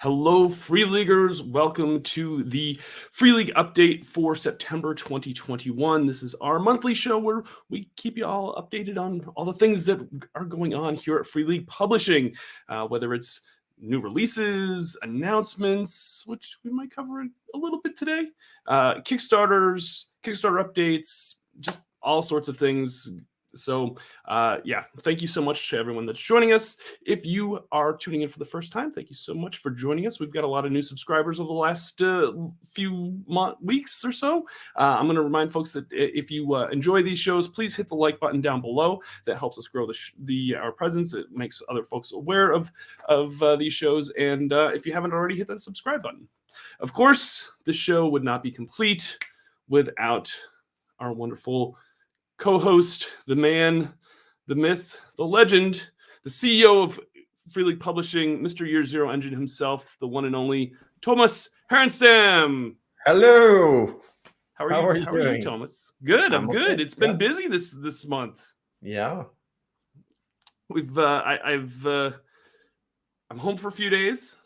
Hello, Free Leaguers. Welcome to the Free League update for September 2021. This is our monthly show where we keep you all updated on all the things that are going on here at Free League Publishing, whether it's new releases, announcements, which we might cover a little bit today, Kickstarters, Kickstarter updates, just all sorts of things. So thank you so much to everyone that's joining us. If you are tuning in for the first time, thank you so much for joining us. We've got a lot of new subscribers over the last few weeks or so. I'm going to remind folks that if you enjoy these shows, please hit the like button down below. That helps us grow our presence. It makes other folks aware of these shows. And if you haven't already, hit that subscribe button. Of course, the show would not be complete without our wonderful co-host, the man, the myth, the legend, the CEO of Free League Publishing, Mr. Year Zero Engine himself, the one and only Tomas Herenstam. Hello. How are you, Tomas? Good. I'm good. Okay. It's been busy this month. Yeah. I'm home for a few days.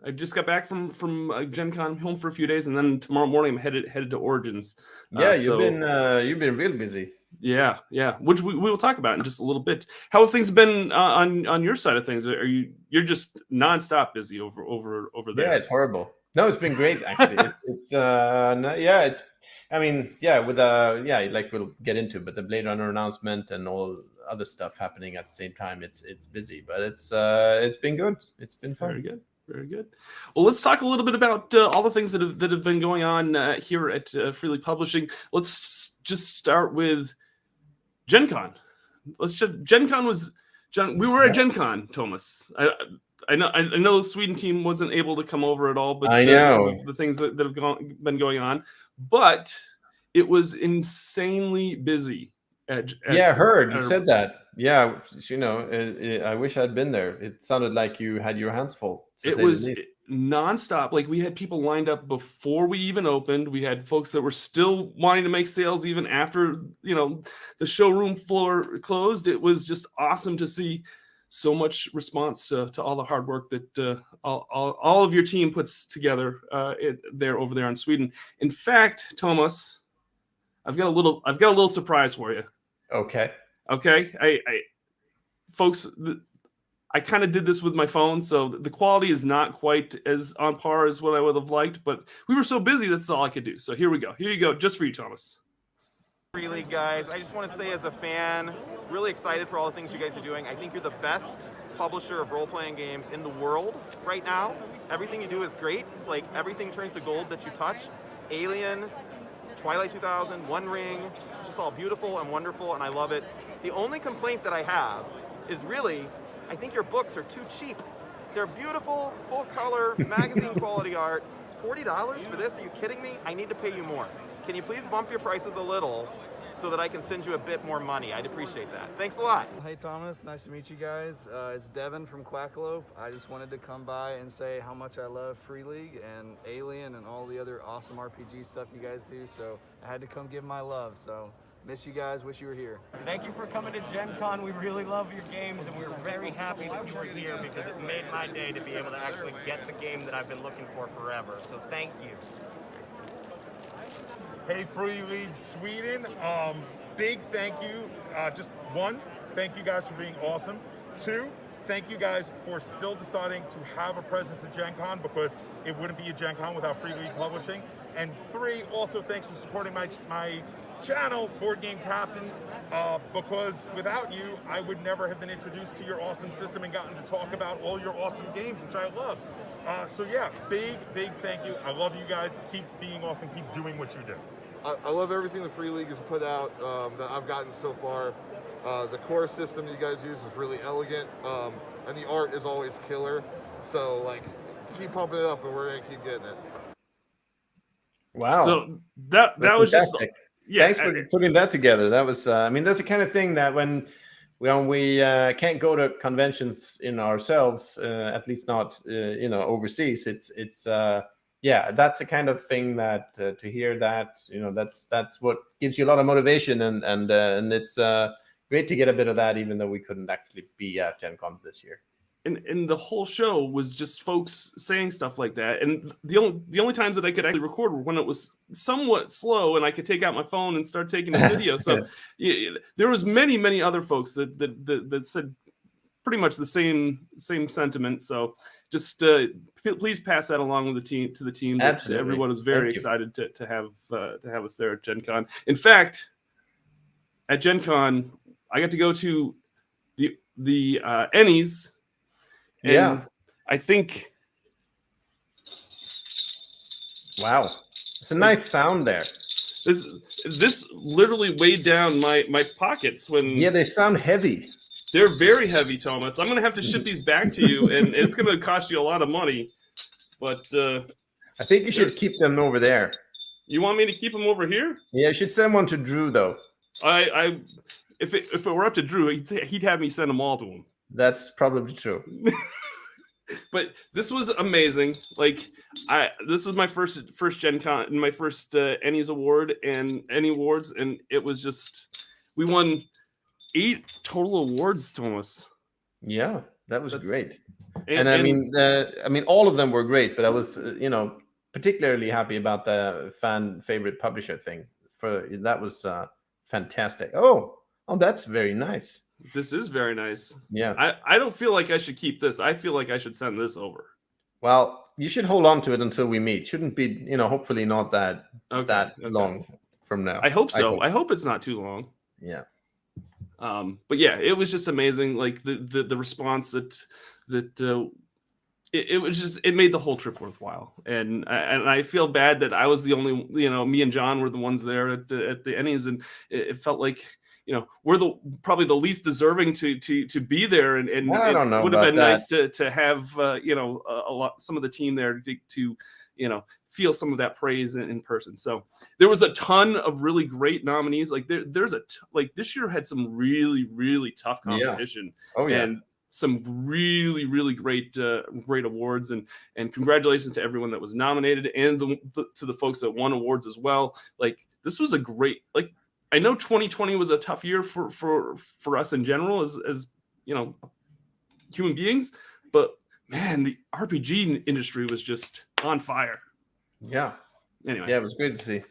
I just got back from GenCon. I'm home for a few days, and then tomorrow morning I'm headed to Origins. Yeah, you've been real busy. Yeah, which we will talk about in just a little bit. How have things been on your side of things? You're just nonstop busy over there? Yeah, it's horrible. No, it's been great actually. We'll get into, but the Blade Runner announcement and all other stuff happening at the same time. It's busy, but it's been good. It's been fun. Very good. Very good. Well, let's talk a little bit about all the things that have been going on here at Free League Publishing. Let's just start with GenCon. We were at GenCon, Tomas. I know the Sweden team wasn't able to come over at all, but I know the things that have been going on. But it was insanely busy. I heard you said that. Yeah, I wish I'd been there. It sounded like you had your hands full. It was nonstop. Like, we had people lined up before we even opened. We had folks that were still wanting to make sales even after the showroom floor closed. It was just awesome to see so much response to all the hard work that all of your team puts together over there in Sweden. In fact, Tomas, I've got a little surprise for you. Okay. Folks, I kind of did this with my phone, so the quality is not quite as on par as what I would have liked, but we were so busy, that's all I could do. So here we go. Here you go, just for you, Tomas. Free League guys, I just want to say as a fan, really excited for all the things you guys are doing. I think you're the best publisher of role-playing games in the world right now. Everything you do is great. It's like everything turns to gold that you touch. Alien, Twilight 2000, One Ring, it's just all beautiful and wonderful, and I love it. The only complaint that I have is really, I think your books are too cheap. They're beautiful, full color, magazine quality art. $40 for this? Are you kidding me? I need to pay you more. Can you please bump your prices a little so that I can send you a bit more money? I'd appreciate that. Thanks a lot. Hey Thomas, nice to meet you guys. It's Devin from Quackalope. I just wanted to come by and say how much I love Free League and Alien and all the other awesome RPG stuff you guys do. So I had to come give my love. So miss you guys, wish you were here. Thank you for coming to GenCon. We really love your games, and we're very happy that you were here because it made my day to be able to actually get the game that I've been looking for forever. So thank you. Hey, Free League Sweden. Big thank you. Just one, thank you guys for being awesome. Two, thank you guys for still deciding to have a presence at GenCon, because it wouldn't be a GenCon without Free League Publishing. And three, also thanks for supporting my channel, Board Game Captain, because without you, I would never have been introduced to your awesome system and gotten to talk about all your awesome games, which I love. Big thank you. I love you guys. Keep being awesome. Keep doing what you do. I love everything the Free League has put out that I've gotten so far. The core system you guys use is really elegant, and the art is always killer. So, keep pumping it up, and we're gonna keep getting it. Wow. So that was fantastic. Just thanks for putting that together. That was that's the kind of thing that when we can't go to conventions in ourselves, at least not overseas, it's that's the kind of thing that to hear that that's what gives you a lot of motivation, and it's great to get a bit of that, even though we couldn't actually be at GenCon this year. and the whole show was just folks saying stuff like that. And the only times that I could actually record were when it was somewhat slow and I could take out my phone and start taking a video. So there was many other folks that said pretty much the same sentiment. So just please pass that along with the team. Absolutely. Everyone is very excited to have us there at GenCon. In fact, at GenCon, I got to go to the Ennies. And I think. Wow, it's a nice sound there. This literally weighed down my pockets when. Yeah, they sound heavy. They're very heavy, Thomas. I'm gonna have to ship these back to you, and it's gonna cost you a lot of money. But I think you should keep them over there. You want me to keep them over here? Yeah, you should send one to Drew, though. If it were up to Drew, he'd have me send them all to him. That's probably true. But this was amazing. Like, this is my first Gen Con, my first Ennies award and Ennie awards, and it was just, we won 8 total awards, Thomas. Yeah, that was great. And I mean, all of them were great, but I was, particularly happy about the fan favorite publisher thing. That was fantastic. Oh, that's very nice. This is very nice. Yeah. I don't feel like I should keep this. I feel like I should send this over. Well, you should hold on to it until we meet. Shouldn't be, hopefully not that long from now. I hope so. I hope it's not too long. Yeah. But yeah, it was just amazing. Like the response that it was just, it made the whole trip worthwhile. And I feel bad that I was the only, me and John were the ones there at the Ennies, and it felt like, we're probably the least deserving to be there, and I don't know, it would have been nice to have some of the team there to feel some of that praise in person. So there was a ton of really great nominees. Like this year had some really, really tough competition. Yeah. Oh yeah. And some really, really great awards, and congratulations to everyone that was nominated, and to the folks that won awards as well. Like, this was a great, I know 2020 was a tough year for us in general as human beings, but man, the RPG industry was just on fire. Yeah. Anyway. Yeah, it was great to see.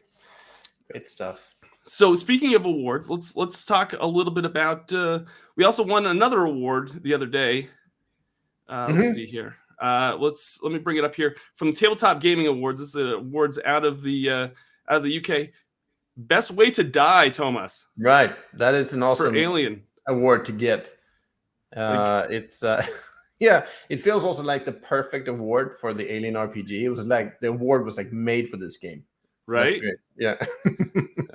Great stuff. So speaking of awards, let's talk a little bit about. We also won another award the other day. Let's see here. Let me bring it up here from the Tabletop Gaming Awards. This is awards out of the UK. Best Way to Die, Thomas. Right, that is an awesome for Alien award to get. It's it feels also like the perfect award for the Alien RPG. It was like the award was made for this game. Right? Yeah.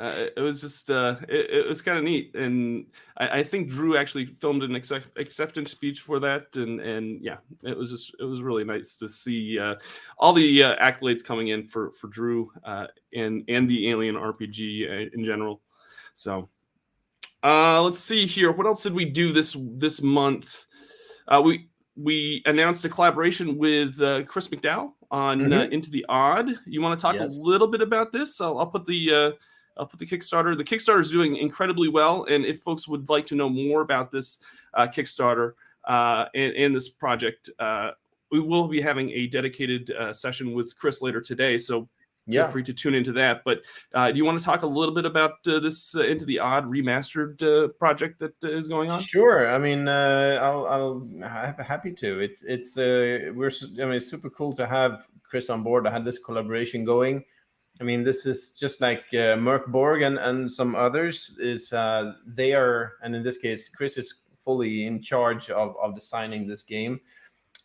It was just it was kind of neat, and I think Drew actually filmed an acceptance speech for that, and yeah, it was really nice to see all the accolades coming in for Drew and the Alien RPG in general. So let's see here, what else did we do this month? We announced a collaboration with Chris McDowell on Into the Odd. You want to talk a little bit about this? I'll put the Kickstarter. The Kickstarter is doing incredibly well, and if folks would like to know more about this Kickstarter and this project, we will be having a dedicated session with Chris later today. So feel free to tune into that. But do you want to talk a little bit about this Into the Odd remastered project that is going on? Sure. I mean, I'm happy to. It's super cool to have Chris on board. I had this collaboration going. I mean, this is just like Merc Borg and some others they are, and in this case, Chris is fully in charge of designing this game.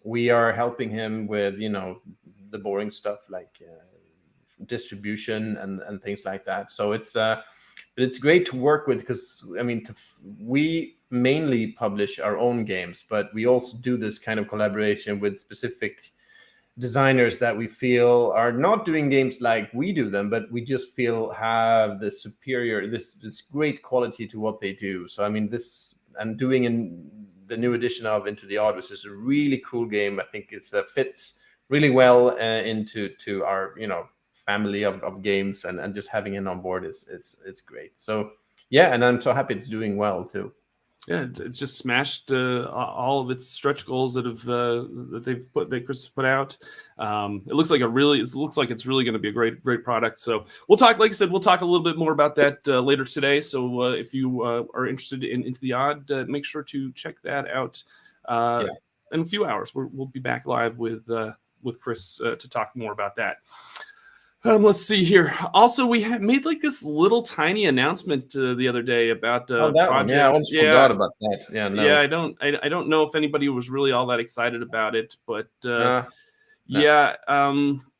We are helping him with, the boring stuff like distribution and things like that. So it's great to work with, because we mainly publish our own games, but we also do this kind of collaboration with specific designers that we feel are not doing games like we do them, but we just feel have the superior, this great quality to what they do. So this, and doing in the new edition of Into the Odd, which is a really cool game. I think it fits really well into our family of games, and just having him on board is great. So yeah, and I'm so happy it's doing well too. Yeah, it's just smashed all of its stretch goals that Chris put out. It looks like it's really going to be a great product. So we'll talk, like I said, we'll talk a little bit more about that later today. So if you are interested in Into the Odd, make sure to check that out. In a few hours, we'll be back live with Chris to talk more about that. Let's see here. Also, we had made like this little tiny announcement the other day about that project. one. Yeah, I almost forgot about that. Yeah, no. Yeah, I don't know if anybody was really all that excited about it, but No.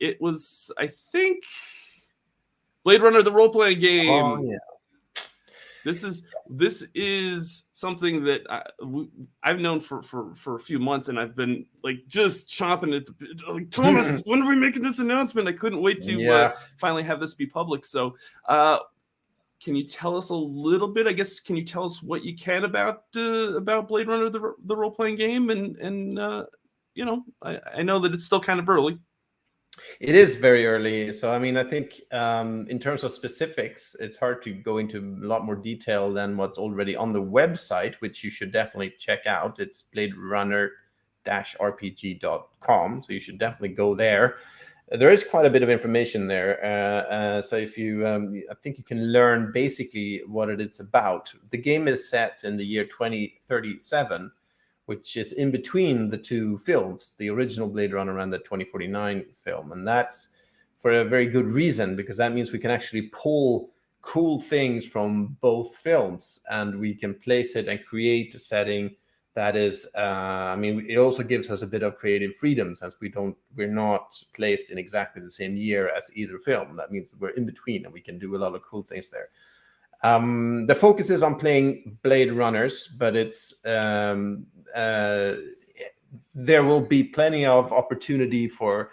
it was, I think, Blade Runner, the role-playing game. Oh, yeah. This is something that I've known for a few months, and I've been like just chomping at the bit. Like, Thomas, when are we making this announcement? I couldn't wait to finally have this be public. So, can you tell us a little bit? I guess, can you tell us what you can about Blade Runner, the role-playing game, and I know that it's still kind of early. It is very early. So, I mean, I think in terms of specifics, it's hard to go into a lot more detail than what's already on the website, which you should definitely check out. It's bladerunner-rpg.com. So you should definitely go there. There is quite a bit of information there. So if you, I think you can learn basically what it's about. The game is set in the year 2037. Which is in between the two films, the original Blade Runner and the 2049 film. And that's for a very good reason, because that means we can actually pull cool things from both films and we can place it and create a setting that is, it also gives us a bit of creative freedom since we're not placed in exactly the same year as either film. That means we're in between and we can do a lot of cool things there. The focus is on playing Blade Runners, but it's there will be plenty of opportunity for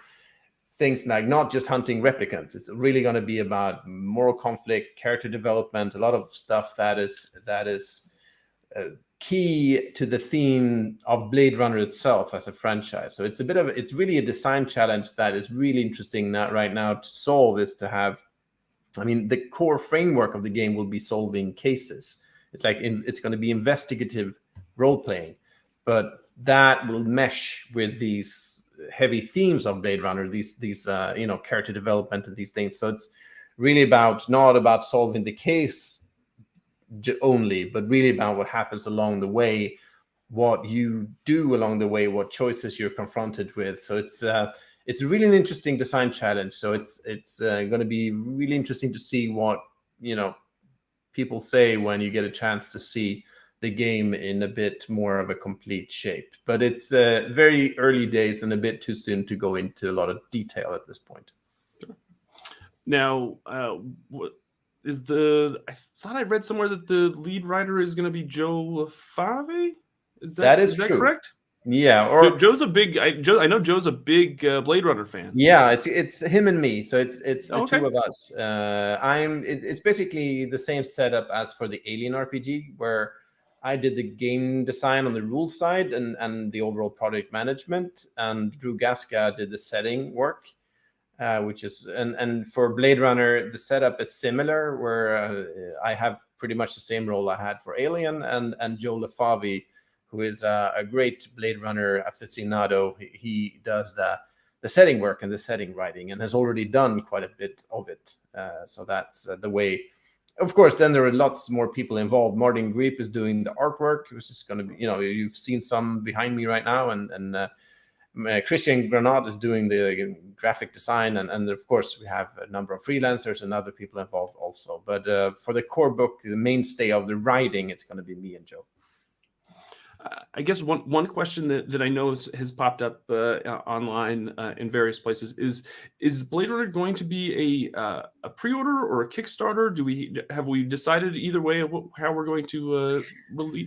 things like not just hunting replicants. It's really going to be about moral conflict, character development, a lot of stuff that is key to the theme of Blade Runner itself as a franchise. So it's really a design challenge that is really interesting right now to solve, is to have. The core framework of the game will be solving cases. It's like it's going to be investigative role-playing, but that will mesh with these heavy themes of Blade Runner, these character development and these things. So it's really not about solving the case only, but really about what happens along the way, what you do along the way, what choices you're confronted with. So it's really an interesting design challenge. So it's going to be really interesting to see what people say when you get a chance to see the game in a bit more of a complete shape. But it's very early days and a bit too soon to go into a lot of detail at this point. Now, what is I thought I read somewhere that the lead writer is going to be Joe LaFave. Is that true. Correct? Yeah, or Joe's a big. I know Joe's a big Blade Runner fan. Yeah, it's him and me. So it's the Okay. two of us. It's basically the same setup as for the Alien RPG, where I did the game design on the rules side and the overall project management, and Drew Gaska did the setting work, which is and for Blade Runner the setup is similar, where I have pretty much the same role I had for Alien, and Joe LaFave, who is a great Blade Runner aficionado. He does the setting work and the setting writing, and has already done quite a bit of it. So that's the way. Of course, then there are lots more people involved. Martin Greep is doing the artwork, which is going to be, you've seen some behind me right now, and Christian Granat is doing the graphic design, and of course we have a number of freelancers and other people involved also. But for the core book, the mainstay of the writing, it's going to be me and Joe. I guess one question that I know has popped up online in various places is Blade Runner going to be a pre-order or a Kickstarter? Have we decided either way how we're going to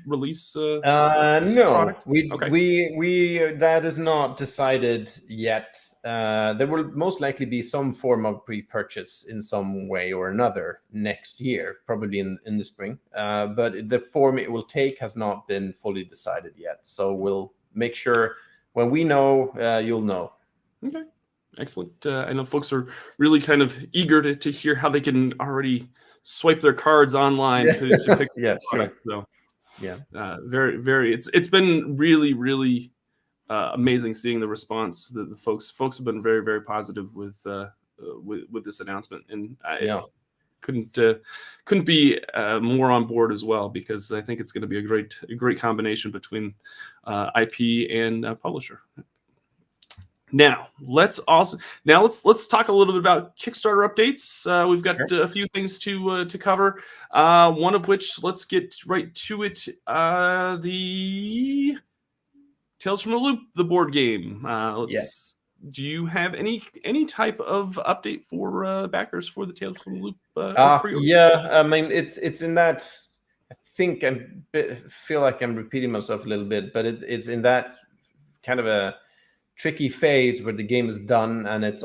release? No, product? we that is not decided yet. There will most likely be some form of pre-purchase in some way or another next year, probably in the spring. But the form it will take has not been fully decided yet. So we'll make sure when we know, you'll know. Okay, excellent. I know folks are really kind of eager to hear how they can already swipe their cards online to pick Yes, the product. So. Yeah. Very, very. It's been really, really amazing seeing the response. The folks have been very, very positive with this announcement, and I couldn't be more on board as well, because I think it's going to be a great combination between IP and publisher. Now let's talk a little bit about Kickstarter updates. We've got a few things to cover. One of which, let's get right to it. The Tales from the Loop, the board game. Yes. Do you have any type of update for backers for the Tales from the Loop? Yeah, I mean it's in that. I think feel like I'm repeating myself a little bit, but it's in that kind of a tricky phase where the game is done, and it's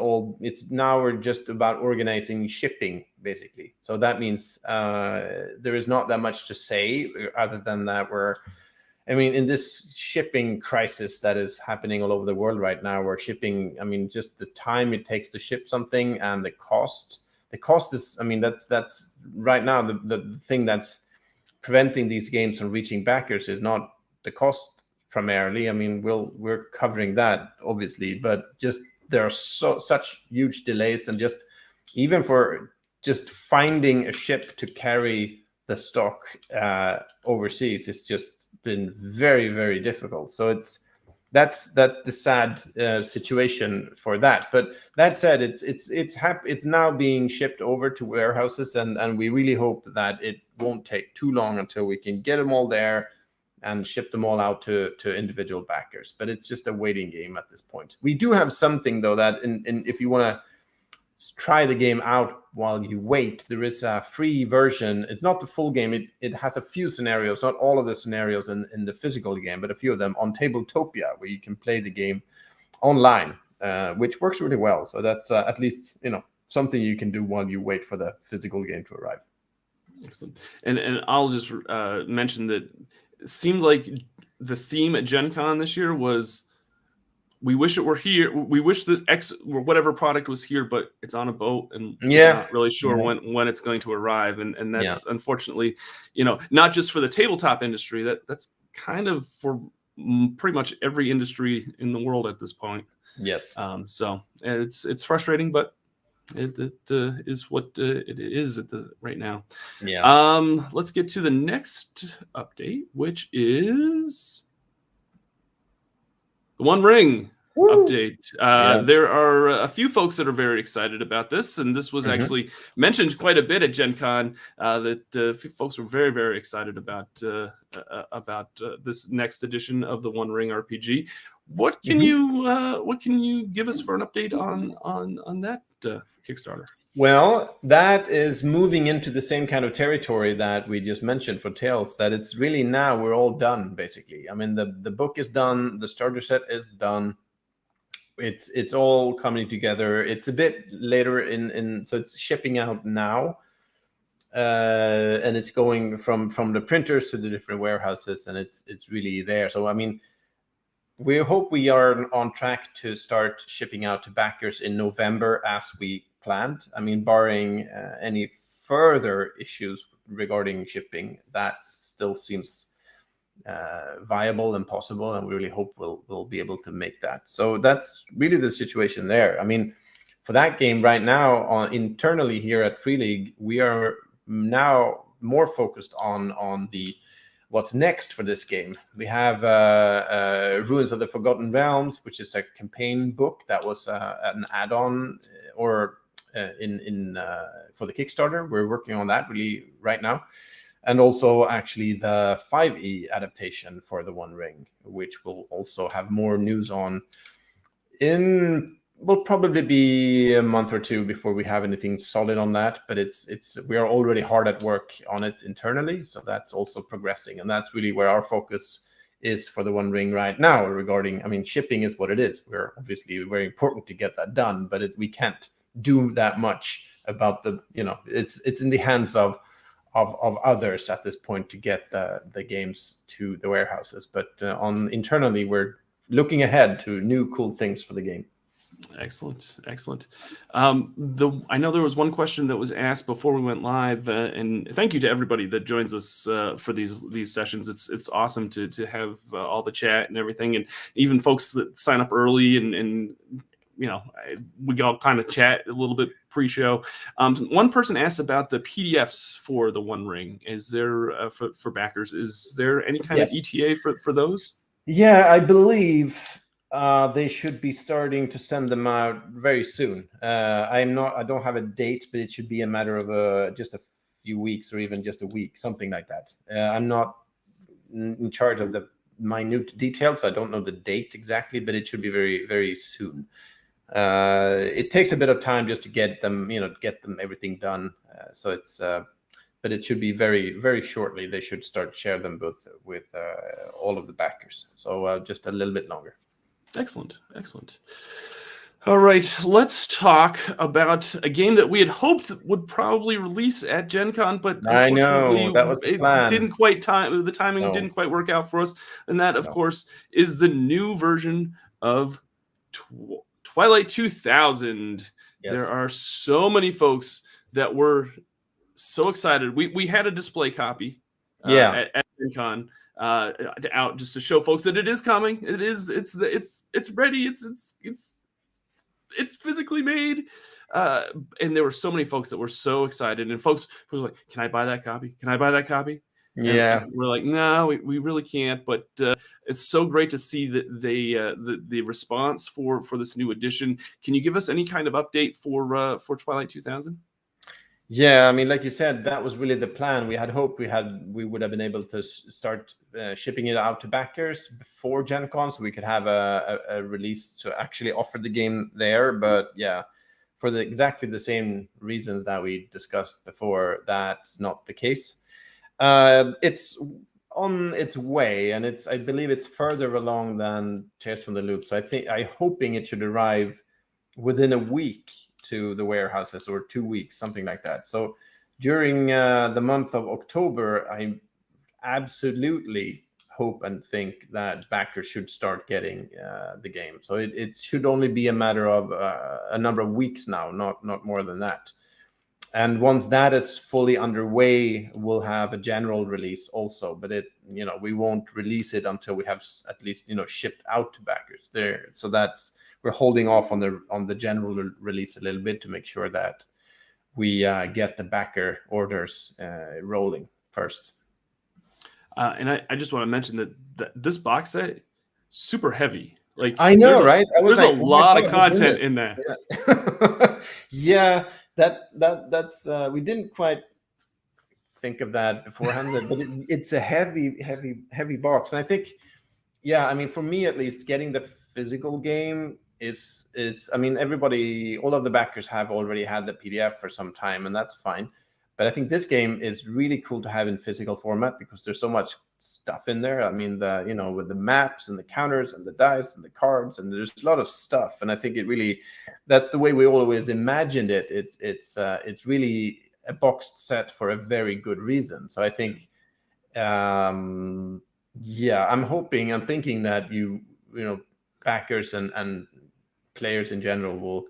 now we're just about organizing shipping basically. So that means there is not that much to say other than that in this shipping crisis that is happening all over the world right now, where shipping, just the time it takes to ship something and the cost is, that's right now the thing that's preventing these games from reaching backers is not the cost primarily. We're covering that obviously, but just there are such huge delays, and just even for just finding a ship to carry the stock overseas, it's just been very, very difficult. So that's the sad situation for that. But that said, it's now being shipped over to warehouses, and we really hope that it won't take too long until we can get them all there and ship them all out to individual backers. But it's just a waiting game at this point. We do have something though that if you want to try the game out while you wait, there is a free version. It's not the full game. It has a few scenarios, not all of the scenarios in the physical game, but a few of them on Tabletopia, where you can play the game online, which works really well. So that's at least something you can do while you wait for the physical game to arrive. Excellent. And I'll just mention that it seemed like the theme at GenCon this year was, we wish it were here. We wish that whatever product was here, but it's on a boat, and we're not really sure when it's going to arrive. And that's unfortunately, not just for the tabletop industry. That's kind of for pretty much every industry in the world at this point. Yes. So it's frustrating, but it is what it is right now. Yeah. Let's get to the next update, which is the One Ring update. There are a few folks that are very excited about this, and this was actually mentioned quite a bit at GenCon. That folks were very, very excited about this next edition of the One Ring RPG. What can you give us for an update on that Kickstarter? Well, that is moving into the same kind of territory that we just mentioned for Tales, that it's really now we're all done, basically. The book is done, the starter set is done. It's all coming together. It's a bit later so it's shipping out now. And it's going from the printers to the different warehouses, and it's really there. So we hope we are on track to start shipping out to backers in November as we planned. Barring any further issues regarding shipping, that still seems viable and possible, and we really hope we'll be able to make that. So that's really the situation there. For that game right now, internally here at Free League, we are now more focused on the what's next for this game. We have Ruins of the Forgotten Realms, which is a campaign book that was an add-on or for the Kickstarter. We're working on that really right now. And also actually the 5e adaptation for the One Ring, which will also have more news on will probably be a month or two before we have anything solid on that. But we are already hard at work on it internally, so that's also progressing, and that's really where our focus is for the One Ring right now. Regarding, shipping is what it is. We're obviously very important to get that done, but we can't do that much about it's in the hands of others at this point to get the games to the warehouses. But internally, we're looking ahead to new cool things for the game. Excellent, excellent. I know there was one question that was asked before we went live, and thank you to everybody that joins us for these sessions. It's awesome to have all the chat and everything, and even folks that sign up early and we all kind of chat a little bit pre-show. One person asked about the PDFs for the One Ring. Is there for backers? Is there any kind of ETA for those? Yeah, I believe they should be starting to send them out very soon. I don't have a date, but it should be a matter of just a few weeks or even just a week, something like that. I'm not in charge of the minute details. I don't know the date exactly, but it should be very, very soon. It takes a bit of time just to get them, everything done. So it's, but it should be very, very shortly. They should start share them both with all of the backers. So just a little bit longer. Excellent, excellent. All right, let's talk about a game that we had hoped would probably release at GenCon, but I know that was the plan. Didn't quite the timing No. didn't quite work out for us, and that, of course, is the new version of Twilight 2000. Yes. There are so many folks that were so excited. We had a display copy at GenCon out just to show folks that it is coming. It's ready. It's physically made. And there were so many folks that were so excited, and folks were like, "Can I buy that copy? Can I buy that copy?" Yeah, and we're like, "No, we really can't." But it's so great to see that the response for this new edition. Can you give us any kind of update for Twilight 2000? Yeah, I mean, like you said, that was really the plan. We had hoped we would have been able to start shipping it out to backers before GenCon, so we could have a release to actually offer the game there. But yeah, for exactly the same reasons that we discussed before, that's not the case. It's on its way, and I believe it's further along than Tales from the Loop. So I'm hoping it should arrive within a week to the warehouses, or 2 weeks, something like that. So during the month of October, I absolutely hope and think that backers should start getting the game. So it should only be a matter of a number of weeks now, not more than that. And once that is fully underway, we'll have a general release also. But we won't release it until we have at least shipped out to backers there. So we're holding off on the general release a little bit to make sure that we get the backer orders rolling first. And I just want to mention that this box set super heavy. Like, I know, right? There's a lot of content in there. Yeah, that's we didn't quite think of that beforehand, but it's a heavy box. And I think, I mean, for me at least, getting the physical game is I mean, all of the backers have already had the PDF for some time, and that's fine. But I think this game is really cool to have in physical format because there's so much stuff in there. I mean, with the maps and the counters and the dice and the cards, and there's a lot of stuff. And I think that's the way we always imagined it. It's really a boxed set for a very good reason. So I think, I'm thinking that backers and players in general will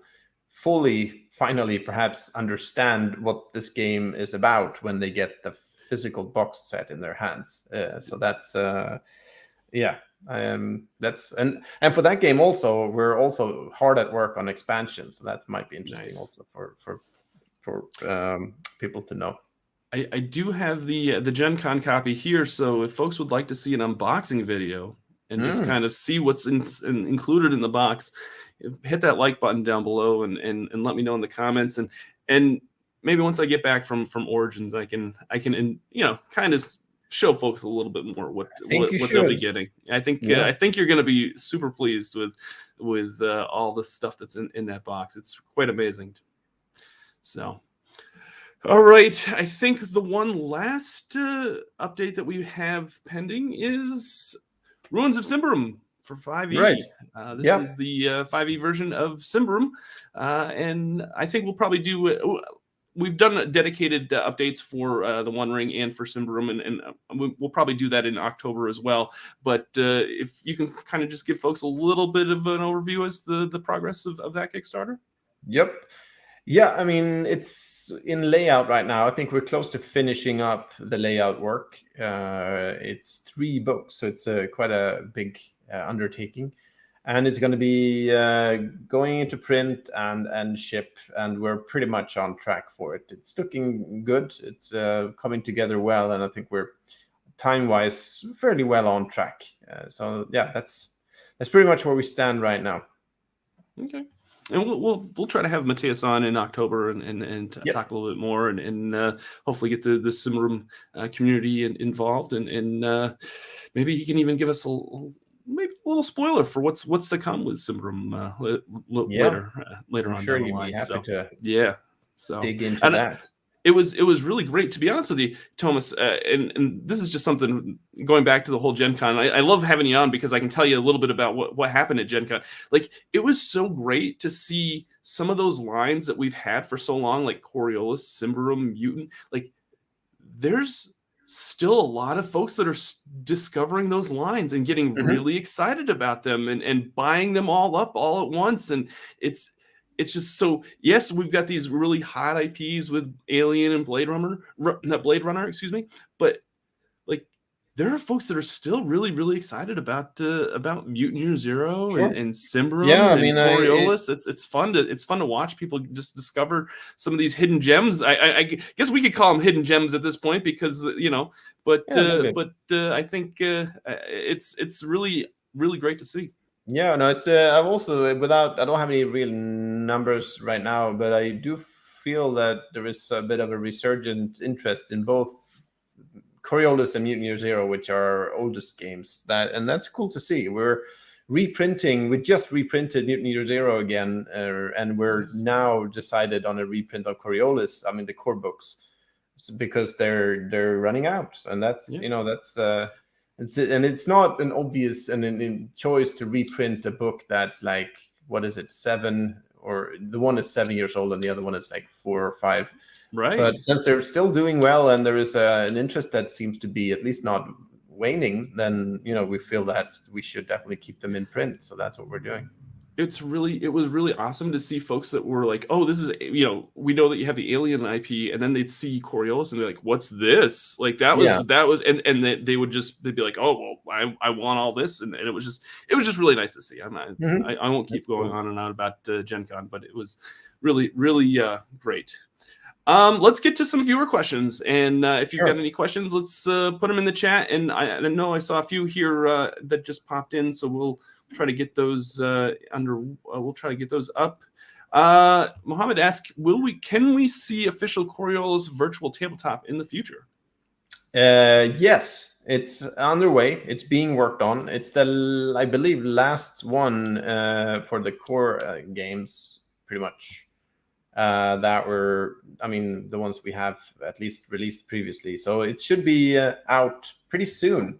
finally perhaps understand what this game is about when they get the physical box set in their hands. So that's and for that game also, we're also hard at work on expansion, so that might be interesting also for people to know. I do have the GenCon copy here, so if folks would like to see an unboxing video and just kind of see what's included in the box, hit that like button down below and let me know in the comments, and maybe once I get back from Origins, I can kind of show folks a little bit more what they'll be getting. I think you're going to be super pleased with all the stuff that's in that box. It's quite amazing. So, all right, I think the one last update that we have pending is Ruins of Symbaroum for 5e. Right. This is the 5e version of Symbaroum, and I think we'll probably do we've done dedicated updates for the One Ring and for Symbaroum, and we'll probably do that in October as well. But if you can kind of just give folks a little bit of an overview as the progress of that Kickstarter. Yep. Yeah, I mean, it's in layout right now. I think we're close to finishing up the layout work. It's 3 books, so it's quite a big undertaking. And it's going to be going into print and ship, and we're pretty much on track for it. It's looking good. It's coming together well, and I think we're time-wise fairly well on track. So yeah, that's pretty much where we stand right now. Okay. And we'll try to have Matthias on in October and talk a little bit more and hopefully get the Symbaroum community involved and maybe he can even give us maybe a little spoiler for what's to come with Symbaroum later on down the line. So dig into that. It was really great, to be honest with you, Tomas. And this is just something going back to the whole GenCon. I love having you on because I can tell you a little bit about what happened at GenCon. Like, it was so great to see some of those lines that we've had for so long, like Coriolis, Symbaroum, Mutant. Like, there's still a lot of folks that are discovering those lines and getting really excited about them and buying them all up all at once. And it's just so, yes, we've got these really hot IPs with Alien and Blade Runner, excuse me. But like, there are folks that are still really, really excited about Mutant Year Zero and Symbaroum and Coriolis. It's fun to watch people just discover some of these hidden gems. I guess we could call them hidden gems at this point because but I think it's really, really great to see. Yeah, no, it's I've also I don't have any real numbers right now, but I do feel that there is a bit of a resurgent interest in both Coriolis and Mutant Year Zero, which are our oldest games. And that's cool to see. We just reprinted Mutant Year Zero again, and we're now decided on a reprint of Coriolis. I mean, the core books, because they're running out, and that's it's not an obvious and choice to reprint a book that's like, what is it, 7, or the one is 7 years old and the other one is like 4 or 5. Right. But since they're still doing well and there is an interest that seems to be at least not waning, then we feel that we should definitely keep them in print. So that's what we're doing. It was really awesome to see folks that were like, oh, this is, we know that you have the Alien IP, and then they'd see Coriolis and they're like, what's this? Like that was, and they'd be like, oh, well, I want all this. And it was just really nice to see. I won't keep going on and on about GenCon, but it was really, really great. Let's get to some viewer questions. And if you've got any questions, let's put them in the chat. And I know I saw a few here that just popped in, so we'll try to get those we'll try to get those up. Mohammed asks, can we see official Coriolis virtual tabletop in the future? Yes, it's underway. It's being worked on. It's I believe, last one for the core games, pretty much. That were, the ones we have at least released previously. So it should be out pretty soon.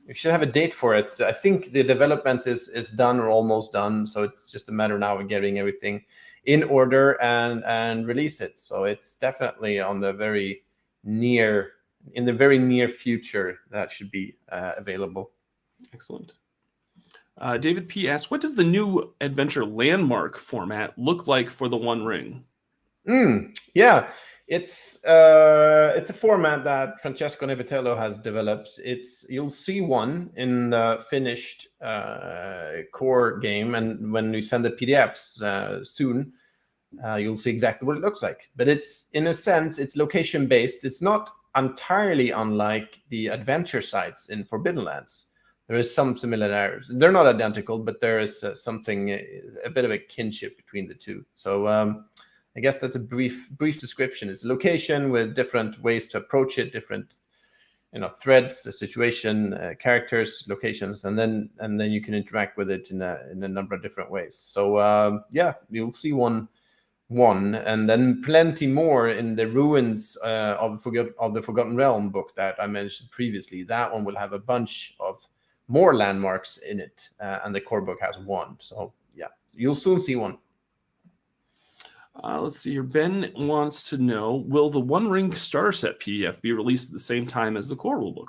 We should have a date for it. I think the development is done or almost done. So it's just a matter now of getting everything in order and release it. So it's definitely in the very near future that should be available. Excellent. David P. asks, what does the new adventure landmark format look like for the One Ring? Yeah, it's a format that Francesco Nevitello has developed. You'll see one in the finished core game, and when we send the PDFs soon, you'll see exactly what it looks like. But it's, in a sense, it's location based. It's not entirely unlike the adventure sites in Forbidden Lands. There is some similarities. They're not identical, but there is something, a bit of a kinship between the two. So I guess that's a brief description. It's a location with different ways to approach it, different threads, the situation, characters, locations, and then you can interact with it in a number of different ways. So yeah, you'll see one, and then plenty more in the Ruins of the Forgotten Realm book that I mentioned previously. That one will have a bunch of more landmarks in it, and the core book has one. So yeah, you'll soon see one. Let's see here. Ben wants to know, will the One Ring starter set PDF be released at the same time as the core rulebook?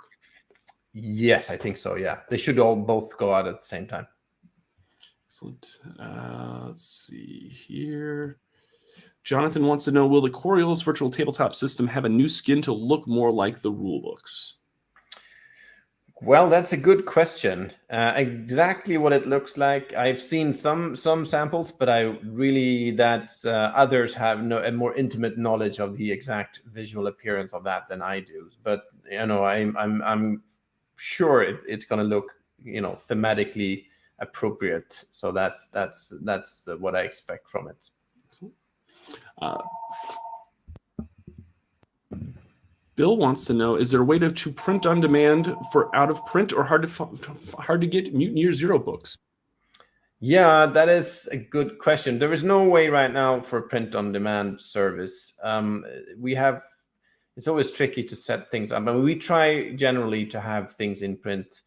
Yes, I think so. Yeah, they should all both go out at the same time. Excellent. Let's see here. Jonathan wants to know, will the Coriolis virtual tabletop system have a new skin to look more like the rulebooks? Well, that's a good question. Exactly what it looks like, I've seen some samples, but others have a more intimate knowledge of the exact visual appearance of that than I do. But I'm sure it's going to look thematically appropriate. So that's what I expect from it. Excellent. Bill wants to know, is there a way to print on demand for out of print or hard to get Mutant Year Zero books? Yeah, that is a good question. There is no way right now for print on demand service. It's always tricky to set things up. I mean, we try generally to have things in print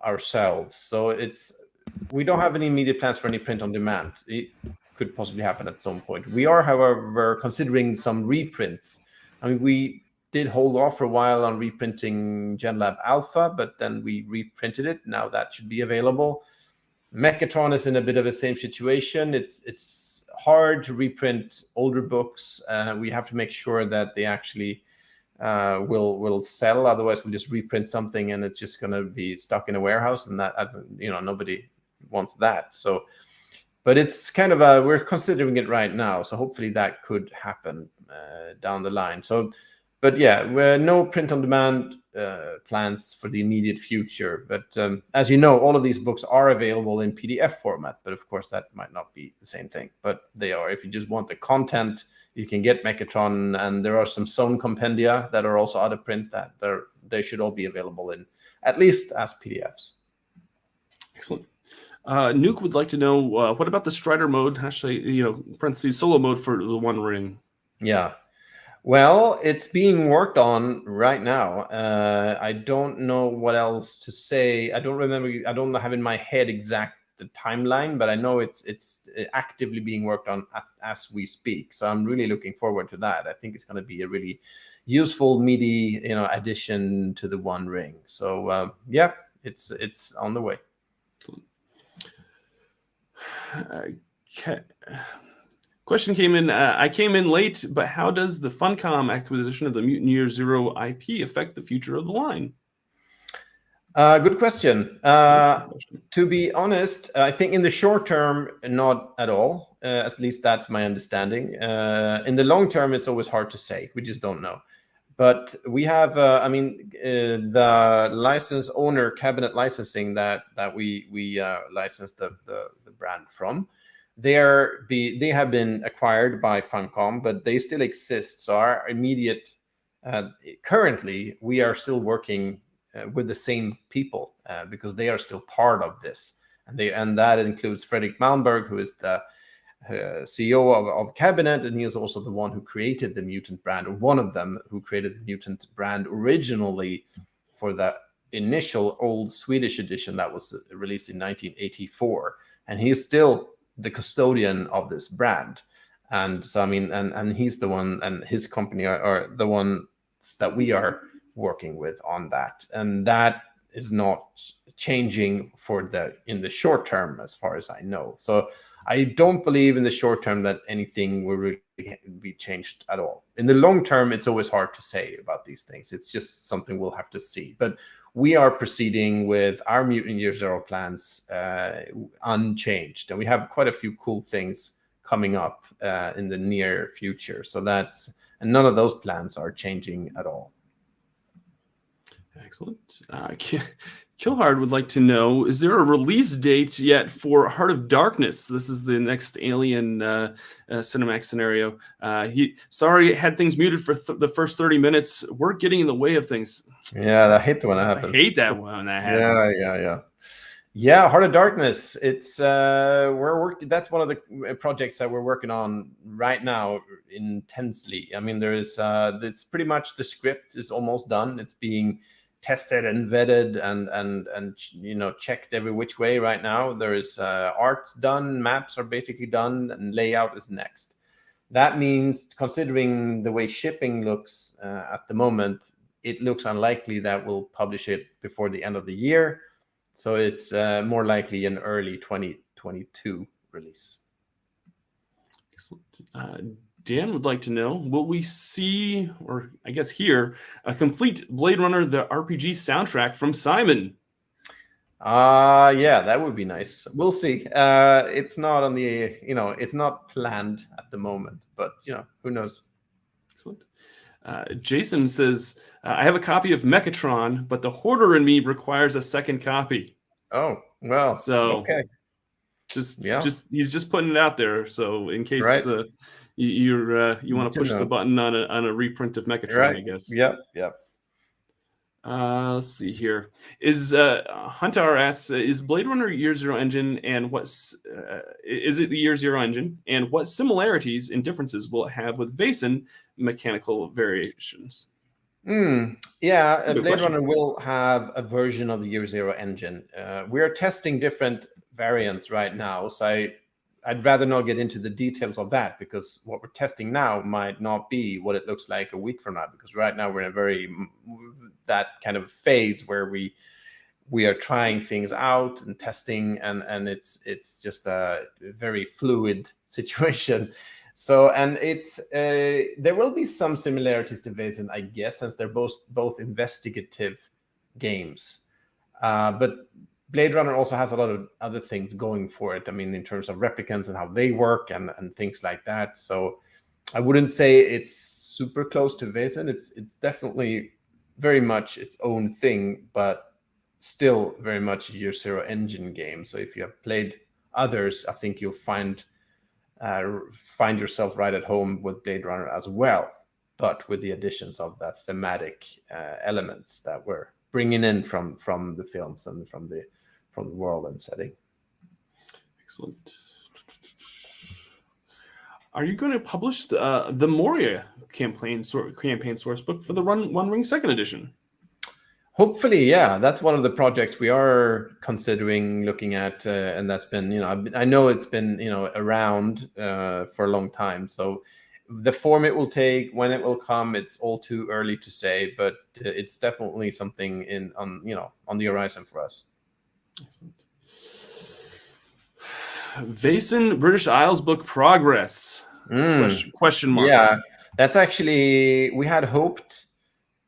ourselves. So we don't have any immediate plans for any print on demand. It could possibly happen at some point. We are, however, considering some reprints. I mean, we did hold off for a while on reprinting GenLab Alpha, but then we reprinted it. Now that should be available. Mechatron is in a bit of the same situation. It's hard to reprint older books. We have to make sure that they actually will sell. Otherwise, we'll just reprint something and it's just going to be stuck in a warehouse, and that nobody wants that. So, but it's kind of we're considering it right now. So hopefully that could happen down the line. So, but yeah, we're no print on demand plans for the immediate future. But as you know, all of these books are available in PDF format. But of course, that might not be the same thing. But they are. If you just want the content, you can get Mechatron, and there are some Zone compendia that are also out of print that they should all be available in at least as PDFs. Excellent. Nuke would like to know, what about the Strider mode, parentheses, solo mode for the One Ring? Yeah. Well, it's being worked on right now. I don't know what else to say. I don't remember. I don't have in my head the timeline, but I know it's actively being worked on as we speak. So I'm really looking forward to that. I think it's going to be a really useful, meaty, addition to the One Ring. So yeah, it's on the way. Okay. Question came in. I came in late, but how does the Funcom acquisition of the Mutant Year Zero IP affect the future of the line? Good question. To be honest, I think in the short term, not at all. At least that's my understanding. In the long term, it's always hard to say. We just don't know. But we have, the license owner, Cabinet Licensing, that we licensed the brand from. They have been acquired by Funcom, but they still exist. So our immediate, currently, we are still working with the same people because they are still part of this, and that includes Fredrik Malmberg, who is the CEO of Cabinet, and he is also the one who created the Mutant brand, or one of them who created the Mutant brand originally for the initial old Swedish edition that was released in 1984, and he is still the custodian of this brand. And so and he's the one, and his company are the ones that we are working with on that, and that is not changing in the short term, as far as I know. So I don't believe in the short term that anything will really be changed at all. In the long term, it's always hard to say about these things. It's just something we'll have to see. But we are proceeding with our Mutant Year Zero plans unchanged, and we have quite a few cool things coming up in the near future. So and none of those plans are changing at all. Excellent. Killhard would like to know, is there a release date yet for Heart of Darkness? This is the next Alien Cinemax scenario. Sorry, had things muted for the first 30 minutes. We're getting in the way of things. Yeah, I hate when that happens. I hate that when that happens. Yeah, Heart of Darkness. It's we're working. That's one of the projects that we're working on right now intensely. I mean, there is it's pretty much the script is almost done. It's being tested and vetted and checked every which way right now. There is art done, maps are basically done, and layout is next. That means, considering the way shipping looks at the moment, it looks unlikely that we'll publish it before the end of the year. So it's more likely an early 2022 release. Excellent. Dan would like to know, will we see, or I guess hear, a complete Blade Runner the RPG soundtrack from Simon? Yeah, that would be nice. We'll see. It's not on the, it's not planned at the moment, but who knows? Excellent. Jason says, I have a copy of Mechatron, but the hoarder in me requires a second copy. Oh, well, so okay. Just he's just putting it out there. So in case you want to push the button on a reprint of Mechatron, I guess. Yep. Let's see here. Is Hunter asks, is Blade Runner Year Zero engine, and is it the Year Zero engine, and what similarities and differences will it have with Vaesen mechanical variations? Yeah, Blade Runner will have a version of the Year Zero engine. We are testing different variants right now, so I'd rather not get into the details of that, because what we're testing now might not be what it looks like a week from now, because right now we're in that kind of phase where we are trying things out and testing, and it's just a very fluid situation. So, and there will be some similarities to Vaesen, I guess, since they're both investigative games. But Blade Runner also has a lot of other things going for it. I mean, in terms of replicants and how they work and things like that. So I wouldn't say it's super close to Vaesen. It's definitely very much its own thing, but still very much a Year Zero engine game. So if you have played others, I think you'll find yourself right at home with Blade Runner as well, but with the additions of the thematic elements that we're bringing in from the films and from the world and setting. Excellent. Are you going to publish the Moria campaign source book for the One Ring Second Edition? Hopefully, yeah. That's one of the projects we are considering looking at, and that's been, I know it's been, around for a long time. So the form it will take, when it will come, it's all too early to say, but it's definitely something on the horizon for us. Excellent. Vaesen British Isles book progress? Question mark. Yeah, that's actually, we had hoped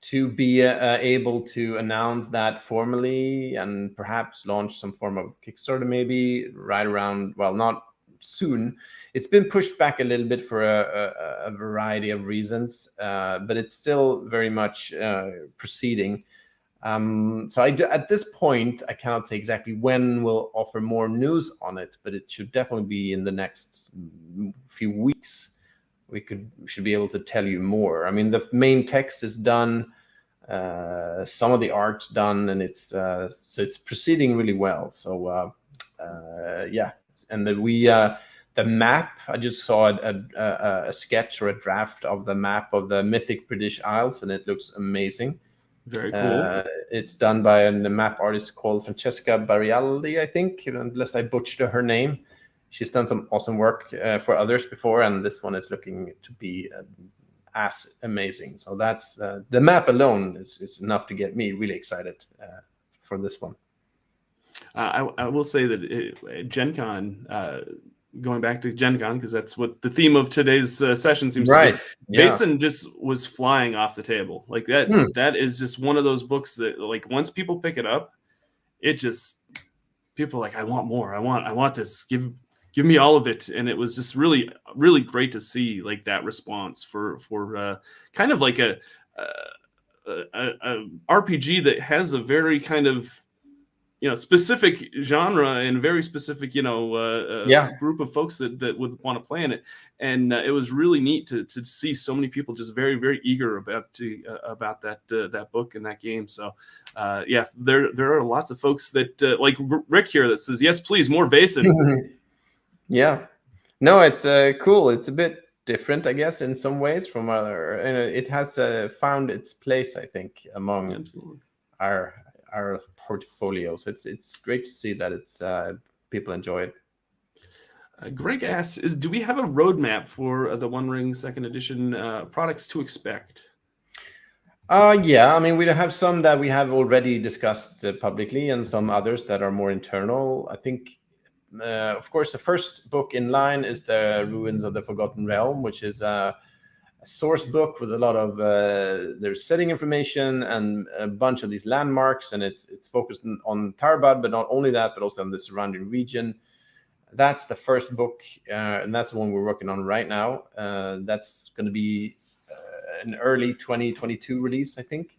to be able to announce that formally and perhaps launch some form of Kickstarter maybe right around, well, not soon. It's been pushed back a little bit for a variety of reasons, but it's still very much proceeding. So at this point, I cannot say exactly when we'll offer more news on it, but it should definitely be in the next few weeks. We should be able to tell you more. I mean, the main text is done, some of the art's done, and so it's proceeding really well. So yeah, and the map, I just saw a sketch or a draft of the map of the mythic British Isles, and it looks amazing. Very cool. It's done by a map artist called Francesca Barialdi, I think, unless I butchered her name. She's done some awesome work for others before, and this one is looking to be as amazing. So that's the map alone is enough to get me really excited for this one. I will say that GenCon, going back to GenCon, because that's what the theme of today's session seems to be. Vaesen just was flying off the table. Like that. That is just one of those books that, like, once people pick it up, it just, people are like, I want more. I want this. Give me all of it. And it was just really, really great to see like that response for kind of like a RPG that has a very kind of, specific genre and very specific, group of folks that would want to play in it. And it was really neat to see so many people just very, very eager about that book and that game. So yeah, there are lots of folks that like Rick here that says, yes, please, more Vaesen. Yeah, no, it's cool. It's a bit different, I guess, in some ways from other. It has found its place, I think, among our portfolio. So it's great to see that it's people enjoy it. Greg asks, do we have a roadmap for the One Ring Second Edition products to expect? Yeah, I mean, we have some that we have already discussed publicly, and some others that are more internal. I think, of course, the first book in line is the Ruins of the Forgotten Realm, which is a source book with a lot of there's setting information and a bunch of these landmarks, and it's focused on Tarbad, but not only that, but also on the surrounding region. That's the first book, and that's the one we're working on right now. That's going to be an early 2022 release, I think.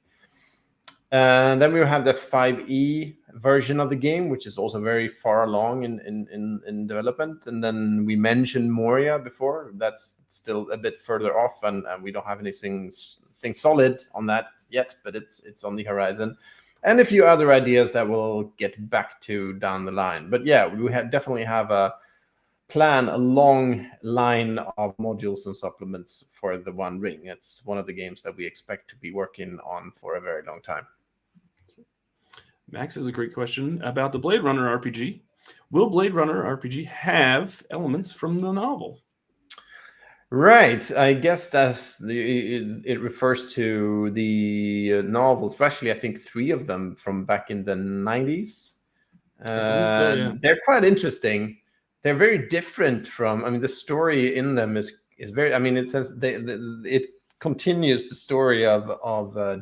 And then we have the 5e version of the game, which is also very far along in development. And then we mentioned Moria before. That's still a bit further off, and we don't have anything solid on that yet, but it's on the horizon. And a few other ideas that we'll get back to down the line. But yeah, we definitely have a long line of modules and supplements for the One Ring. It's one of the games that we expect to be working on for a very long time. Max has a great question about the Blade Runner RPG. Will Blade Runner RPG have elements from the novel? Right. I guess it refers to the novels, especially I think 3 of them from back in the 90s. I believe so, yeah. They're quite interesting. They're very different from, I mean, the story in them is very, I mean, it says it continues the story of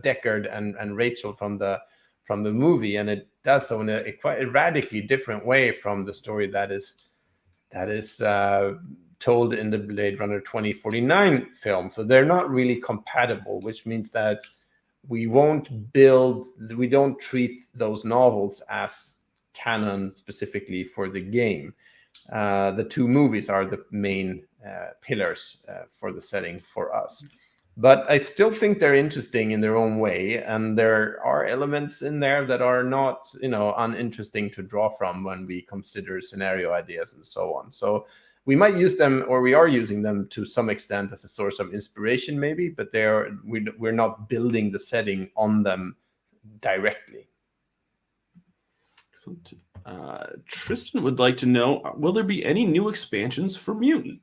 Deckard and Rachel from the movie, and it does so in a quite radically different way from the story that is told in the Blade Runner 2049 film. So they're not really compatible, which means that we don't treat those novels as canon specifically for the game. The 2 movies are the main pillars for the setting for us. But I still think they're interesting in their own way, and there are elements in there that are not, uninteresting to draw from when we consider scenario ideas and so on. So we might use them, or we are using them to some extent as a source of inspiration, maybe, but we're not building the setting on them directly. Excellent. Tristan would like to know, will there be any new expansions for Mutant?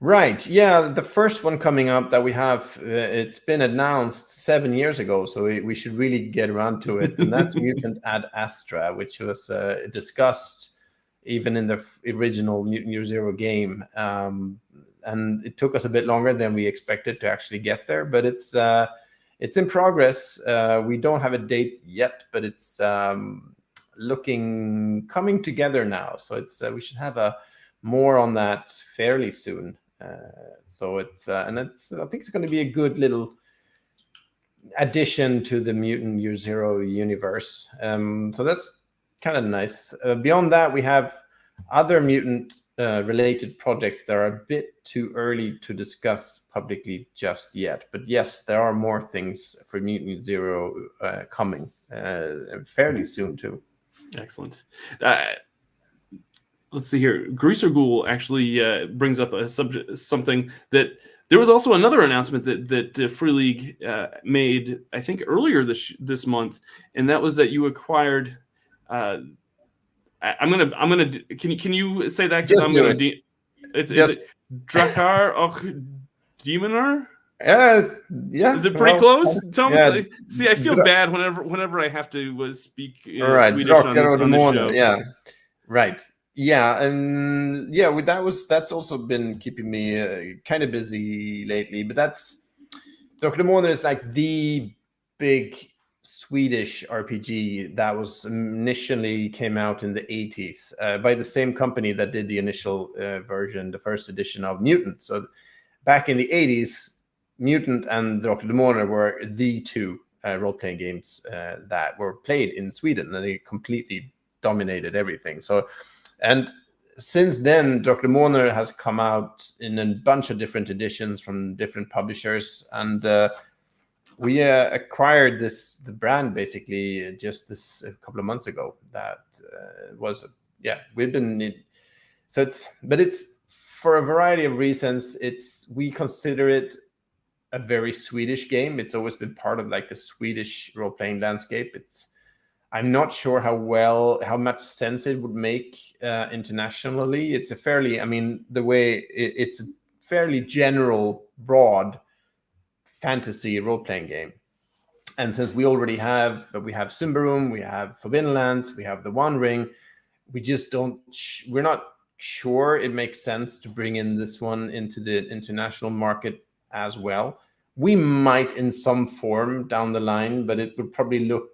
Right. Yeah, the first one coming up that we have, it's been announced 7 years ago, so we should really get around to it. And that's Mutant Ad Astra, which was discussed even in the original Mutant Year Zero game. And it took us a bit longer than we expected to actually get there, but it's in progress. We don't have a date yet, but it's coming together now. So we should have more on that fairly soon. So I think it's going to be a good little addition to the Mutant Year Zero universe. So that's kind of nice. Beyond that, we have other mutant related projects that are a bit too early to discuss publicly just yet. But yes, there are more things for Mutant Year Zero coming fairly soon too. Excellent. Let's see here. Greaser Ghoul actually brings up something that there was also another announcement that Free League made, I think, earlier this month, and that was that you acquired. I'm gonna. Can you say that? Because I'm gonna. Is it Drakar och Demonar? Yeah. Is it pretty close, Thomas? Yeah. See, I feel bad whenever I have to speak Swedish on this show. Yeah. Right. Yeah, and that's also been keeping me kind of busy lately. But Dr. Demoner is like the big Swedish RPG that was initially came out in the 80s by the same company that did the initial version, the first edition of Mutant. So back in the 80s, Mutant and Dr. Demoner were the 2 role-playing games that were played in Sweden, and they completely dominated everything. So. And since then, Dr. Demoner has come out in a bunch of different editions from different publishers, and we acquired the brand basically just a couple of months ago. That we've been it's for a variety of reasons. We consider it a very Swedish game. It's always been part of like the Swedish role-playing landscape. I'm not sure how much sense it would make internationally. It's a fairly, I mean, the way it's a fairly general, broad fantasy role-playing game. And since we already have Symbaroum, we have Forbidden Lands, we have the One Ring, we're not sure it makes sense to bring in this one into the international market as well. We might in some form down the line, but it would probably look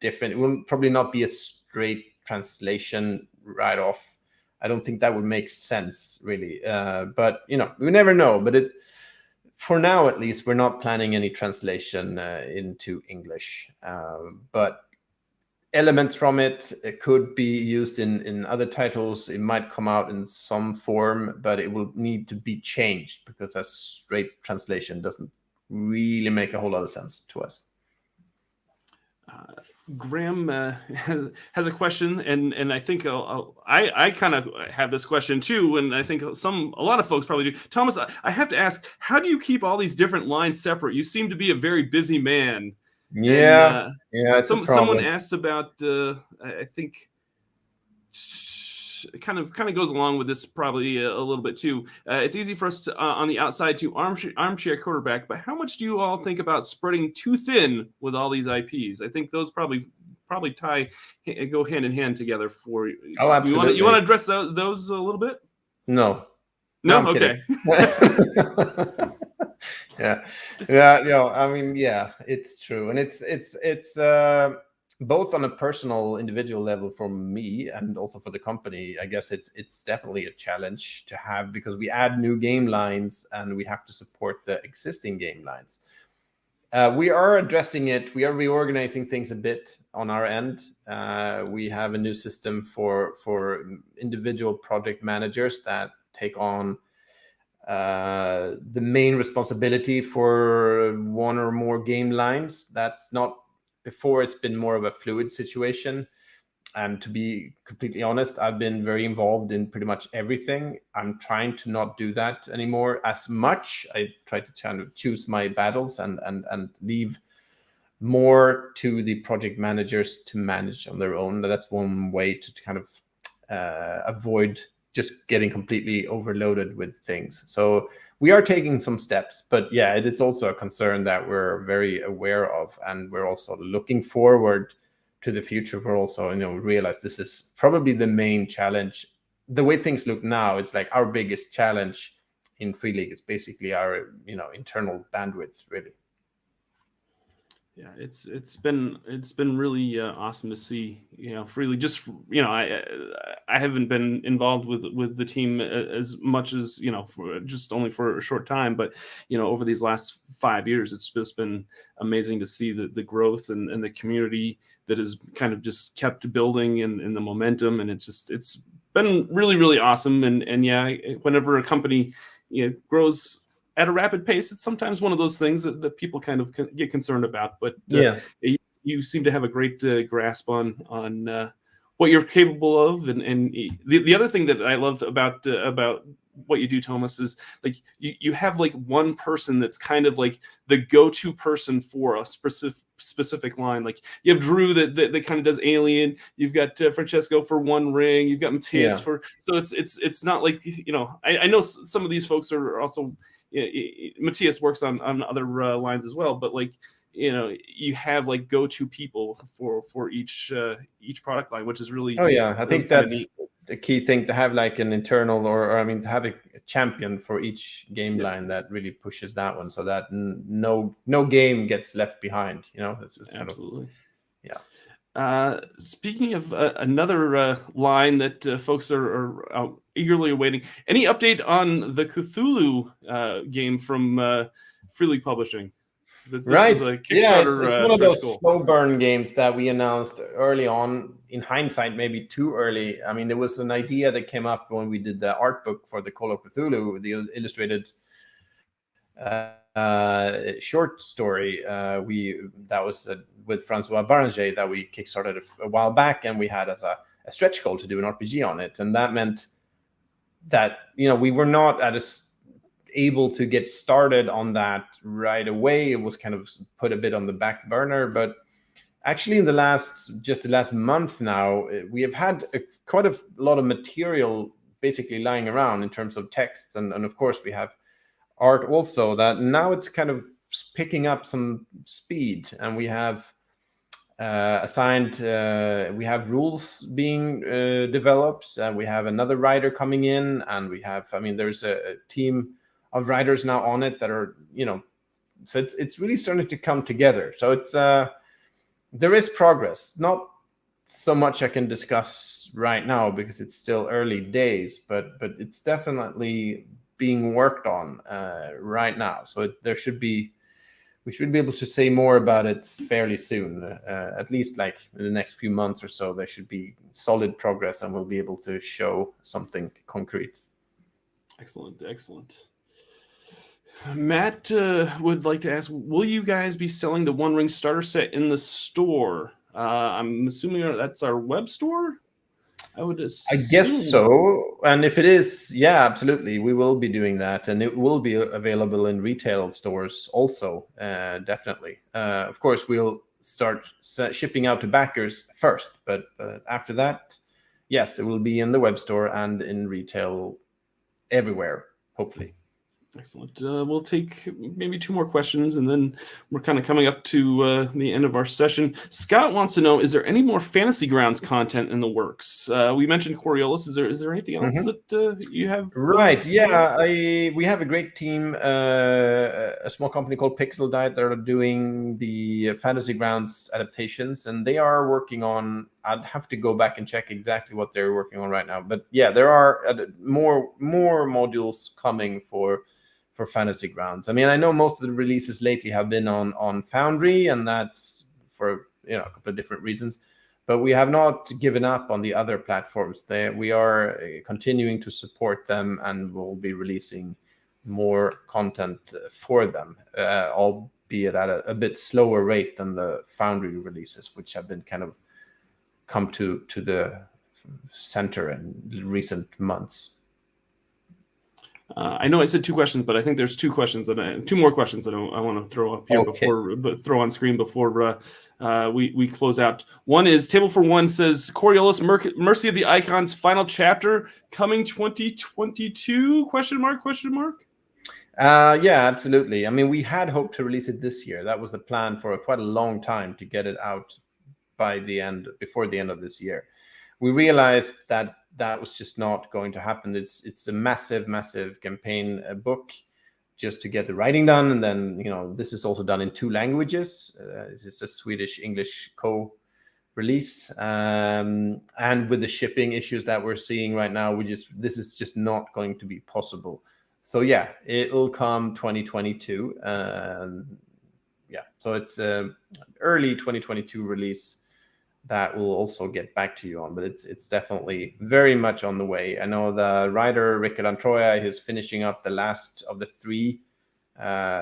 different. It will probably not be a straight translation right off. I don't think that would make sense really. But you know, we never know. But for now at least, we're not planning any translation into English. But elements from it could be used in other titles. It might come out in some form, but it will need to be changed because a straight translation doesn't really make a whole lot of sense to us. Graham has a question, and I think I kind of have this question too, and I think a lot of folks probably do. Tomas, I have to ask, how do you keep all these different lines separate? You seem to be a very busy man. Yeah, it's someone asked about. I think it kind of goes along with this probably a little bit too. It's easy for us to, on the outside to armchair quarterback, but how much do you all think about spreading too thin with all these IPs? I think those probably go hand in hand together for you. Oh, absolutely. You want to address those a little bit? No. Okay. yeah. I mean, yeah, it's true, and it's both on a personal, individual level for me and also for the company. I guess it's definitely a challenge to have because we add new game lines and we have to support the existing game lines. We are addressing it. We are reorganizing things a bit on our end. We have a new system for individual project managers that take on the main responsibility for one or more game lines. That's not before. It's been more of a fluid situation. And to be completely honest, I've been very involved in pretty much everything. I'm trying to not do that anymore as much. I try to kind of choose my battles and leave more to the project managers to manage on their own. That's one way to kind of avoid just getting completely overloaded with things. So we are taking some steps, but yeah, it is also a concern that we're very aware of, and we're also looking forward to the future. We're also, realize this is probably the main challenge. The way things look now, it's like our biggest challenge in Free League is basically our, internal bandwidth, really. Yeah, it's been really awesome to see, Free League. Just I haven't been involved with the team as much as only for a short time, but over these last 5 years, it's just been amazing to see the growth and the community that has kind of just kept building and the momentum, and it's been really, really awesome. And yeah, whenever a company grows at a rapid pace, it's sometimes one of those things that people kind of get concerned about. But you seem to have a great grasp on what you're capable of. And the other thing that I love about what you do, Tomas, is like you have like one person that's kind of like the go-to person for a specific line. Like you have Drew that kind of does Alien. You've got Francesco for One Ring. You've got Matthias for. So it's not like I know some of these folks are also. Matthias works on other lines as well, but like you have like go-to people for each product line, which is really I think that's the key thing, to have like an internal or to have a champion for each game line that really pushes that one, so that no game gets left behind. That's just absolutely yeah. Speaking of another line that folks are eagerly awaiting, any update on the Cthulhu game from Free League Publishing? This is a Kickstarter, it's one of those slow burn games that we announced early on. In hindsight, maybe too early. I mean, there was an idea that came up when we did the art book for the Call of Cthulhu, the illustrated short story. That was with Francois Baranger that we kickstarted a while back, and we had as a stretch goal to do an RPG on it, and that meant that we were not able to get started on that right away. It was kind of put a bit on the back burner, but actually in the last month now, we have had quite a lot of material basically lying around in terms of texts, and of course we have art also, that now it's kind of picking up some speed, and we have we have rules being developed, and we have another writer coming in, and we have, I mean, there's a team of writers now on it that are, so it's really starting to come together. So it's there is progress. Not so much I can discuss right now because it's still early days, but it's definitely being worked on right now. So we should be able to say more about it fairly soon. At least like in the next few months or so, there should be solid progress, and we'll be able to show something concrete. Excellent. Matt would like to ask, will you guys be selling the One Ring starter set in the store? I'm assuming that's our web store? I would assume. I guess so. And if it is, yeah, absolutely. We will be doing that. And it will be available in retail stores also, definitely. Of course, we'll start shipping out to backers first. But after that, yes, it will be in the web store and in retail everywhere, hopefully. Excellent. We'll take maybe 2 more questions, and then we're kind of coming up to the end of our session. Scott wants to know, is there any more Fantasy Grounds content in the works? We mentioned Coriolis. Is there anything else that you have? Right. Yeah. We have a great team, a small company called Pixel Diet that are doing the Fantasy Grounds adaptations, and they are working on, I'd have to go back and check exactly what they're working on right now. But yeah, there are more modules coming for Fantasy Grounds. I mean, I know most of the releases lately have been on Foundry, and that's for a couple of different reasons. But we have not given up on the other platforms. We are continuing to support them, and we'll be releasing more content for them, albeit at a bit slower rate than the Foundry releases, which have been kind of come to the center in recent months. I know I said 2 questions, but I think there's 2 more questions that I want to throw up here throw on screen before we close out. One is Table for One says Coriolis Mercy of the Icons final chapter coming 2022? Question mark? Yeah, absolutely. I mean, we had hoped to release it this year. That was the plan for quite a long time, to get it out before the end of this year. We realized that was just not going to happen. It's a massive campaign book just to get the writing done, and then this is also done in 2 languages. It's a Swedish-English co-release, and with the shipping issues that we're seeing right now, this is just not going to be possible. So yeah, it'll come 2022. Yeah, so it's early 2022 release that we'll also get back to you on, but it's definitely very much on the way. I know the writer Rickard Antroya is finishing up the last of the 3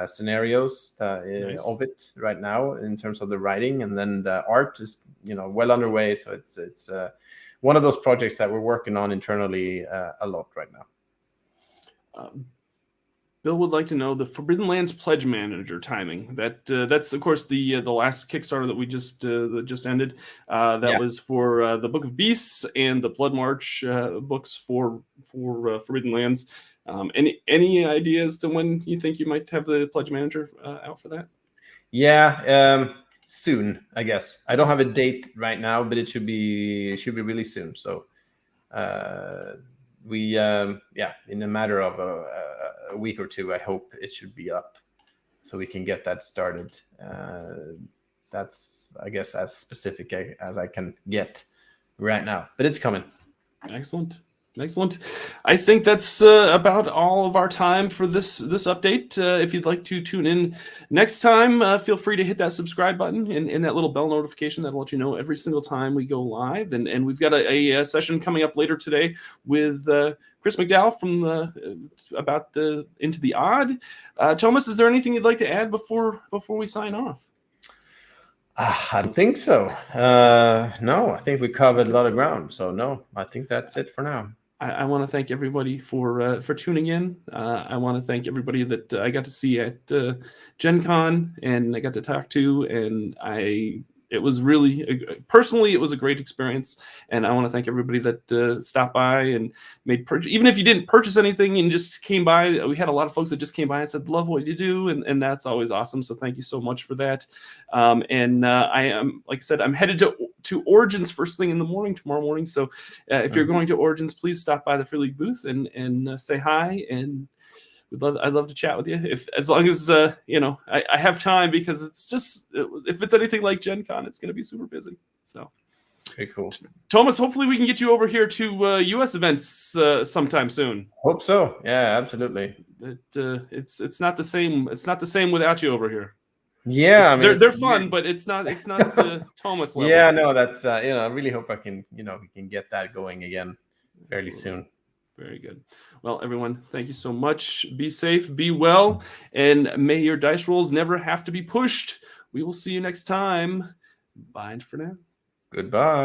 scenarios of it right now in terms of the writing, and then the art is well underway. So it's one of those projects that we're working on internally a lot right now. Bill would like to know the Forbidden Lands pledge manager timing. That's of course the last Kickstarter that we just ended. That was for the Book of Beasts and the Blood March books for Forbidden Lands. Any ideas to when you think you might have the pledge manager out for that? Yeah, soon, I guess. I don't have a date right now, but it should be really soon. So we in a matter of a week or 2, I hope it should be up so we can get that started. That's, I guess, as specific as I can get right now, but it's coming. Excellent. I think that's about all of our time for this update. If you'd like to tune in next time, feel free to hit that subscribe button and that little bell notification that'll let you know every single time we go live. And we've got a session coming up later today with Chris McDowell from about the Into the Odd. Tomas, is there anything you'd like to add before we sign off? I don't think so. No, I think we covered a lot of ground. So no, I think that's it for now. I want to thank everybody for tuning in. I want to thank everybody that I got to see at GenCon and I got to talk to, and it was really, personally, it was a great experience. And I want to thank everybody that stopped by and made purchase. Even if you didn't purchase anything and just came by, we had a lot of folks that just came by and said, love what you do. And that's always awesome. So thank you so much for that. I am, like I said, I'm headed to Origins first thing in the morning, tomorrow morning. So if you're going to Origins, please stop by the Free League booth and say hi. And I'd love to chat with you as long as I have time, because it's just, if it's anything like Gen Con, it's going to be super busy. So Very cool. Thomas, hopefully we can get you over here to US events sometime soon. Hope so. Yeah, absolutely. It's not the same. It's not the same without you over here. Yeah, I mean, they're fun, but it's not Thomas level. Yeah, no, that's I really hope we can get that going again fairly soon. Very good. Well, everyone, thank you so much. Be safe, be well, and may your dice rolls never have to be pushed. We will see you next time. Bye for now. Goodbye.